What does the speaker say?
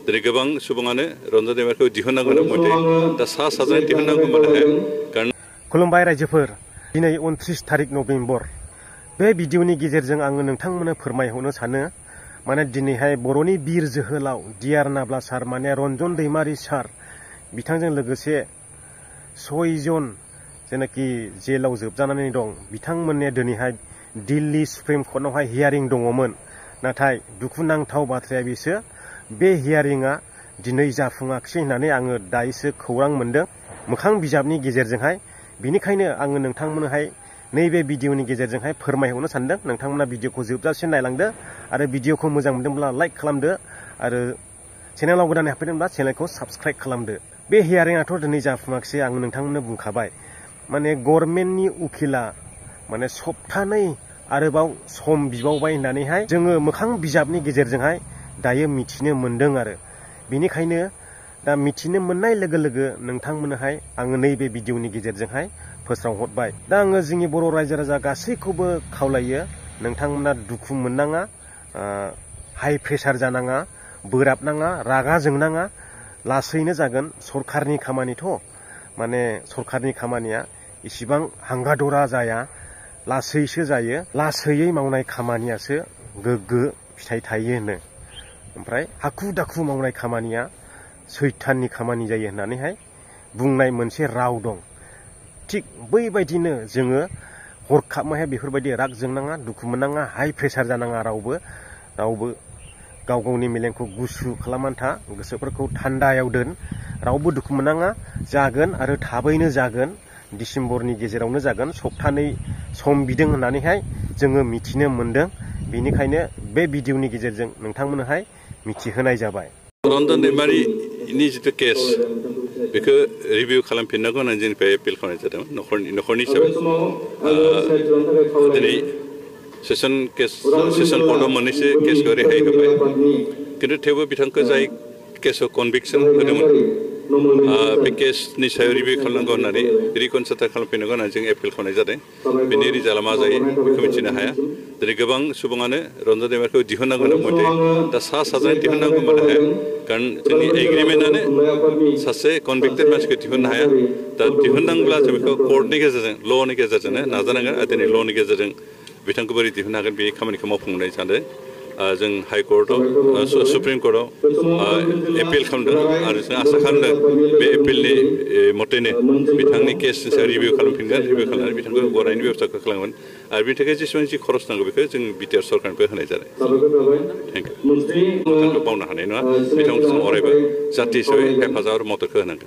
दिनै गोबां सुबुङानो रन्जन दैमारिखौ दिहुननांगौनो मथे दा सा साज्रां दिहुननांगौ माने कारण खुलुमबाय रायजोफोर दिनै 29 तारिख नभेम्बर बे भिडिअनि गेजेरजों आङो नोंथांमोननो फोरमायहरनो सानो माने दिनैहाय बर'नि बीर जोहोलाव डिआर नाब्ला सार माने रन्जन दैमारि सार बिथांजों लोगोसे 6 जन जेनाखि जेलाव जोबजानानै दं बिथांमोनने दिनैहाय दिल्ली सुप्रिम कर्टआवहाय हियारिं दङमोन नाथाय दुखुनांथाव बाथ्राया बिसो बे हियारिंआ दिनै जाफुङाखै होननानै आङो दायोसो खौरां मोनदों मोखां बिजाबनि गेजेरजोंहाय बिनिखायनो आङो नोंथांमोननोहाय नैबे भिडिअनि गेजेरजोंहाय फोरमायहरनो सानदों नोंथांमोना भिडिअखौ जोबजासिम नायलांदो आरो भिडिअखौ मोजां मोनदोंब्ला लाइक खालामदो आरो चेनेलाव गोदानै हाबफैदोंब्ला चेनेलखौ साबस्क्राइब खालामदो बे हियारिंआथ' दिनै जाफुङाखै आं नोंथांमोननो बुंखाबाय माने गभर्नमेन्टनि उकिला माने सप्तानै आरोबाव सम बिबावबाय होननानैहाय जोङो मोखां बिजाबनि गेजेरजोंहाय दायो मिथिनो मोनदों आरो बेनिखायनो दा मिथिनो मोननाय लोगो लोगो नोंथांमोननोहाय आङो नैबे भिडिअनि गेजेरजोंहाय फोस्रावहरबाय दा आङो जोंनि बर' रायजो राजा गासैखौबो खावलायो नोंथांमोना दुखु मोननाङा हाइ प्रेसार जानाङा बोराबनाङा रागा जोंनाङा लासैनो जागोन सरखारनि खामानिथ' माने सरखारनि खामानिया इसिबां हांगादरा जाया लासैसो जायो लासैयै मावनाय खामानियासो गोग्गो फिथाइ थायो होनो ओमफ्राय हाखु दाखु मावनाय खामानिया सैताननि खामानि जायो होननानैहाय बुंनाय मोनसे राव दं थिग बैबायदिनो जोङो हरखाबैहाय बेफोरबायदि राग जोंनाङा दुखु मोननाङा हाइ प्रेसार जानाङा रावबो गाव गावनि मेलेमखौ गुसु खालामनानै गोसोफोरखौ थान्दायाव दोन रावबो दुखु मोननाङा जागोन आरो थाबैनो जागोन डिसेम्बरनि गेजेरावनो जागोन सप्तानै सम बिदों होननानैहाय जोङो मिथिनो मोनदों बेनिखायनो बे भिडिअनि गेजेरजों नोंथांमोननोहाय मिथिहोनाय जाबाय रन्जन दैमारिनि जिथु केस बेखौ रिभिउ खालामफिननांगौ होननानै जोंनिफ्राय एपिल खालामनाय जादों न'खरनि हिसाबै दिनै सेसन कर्टआव मोननैसो केसखौ रेहाय होबाय खिन्थु थेवबो बिथांखौ जाय केसआव कनभिक्सन होदोंमोन बे केसनि सायाव रिभिउ खालामनांगौ होननानै रिकनसिडार खालामफिननांगौ होननानै जों एपिल खालामनाय जादों बेनि रिजाल्टआ मा जायो बेखौ मिथिनो हाया दिनै गोबां सुबुङानो रन्जन दैमारिखौ दिहुननांगौ मथे दा सा साज्रां दिहुननांगौ माने कारण जोंनि एग्रिमेन्टआनो सासे कनभिक्टेड मानसिखौ दिहुननो हाया दा दिहुननांब्ला जों बेखौ कर्टनि गेजेरजों ल'नि गेजेरजोंनो नाजानांगोन आरो दिनै ल'नि गेजेरजों बिथांखौ बोरै दिहुननो हागोन बे खामानिखौ मावफुंनाय सानदों जों हाइ कर्टआव सुप्रिम कर्टआव एपिल खालामदों आरो जों आसा खालामदों बे एपिलनि मथेनो बिथांनि केसनि सायाव रिभिउ खालामफिनगोन रिभिउ खालामनानै बिथांखौ गनायनि बेबस्थाखौ खालामगोन आरो बिनि थाखाय जेसेबां जि खरस नांगौ बेखौ जों बिटिआर सरकारनिफ्राय होनाय जादों थेंक इउ बिथांखौ बावनो हानाय नङा बिथांखौ जों अरायबो जाथि हिसाबै हेफाजाब आरो मददखौ होनांगोन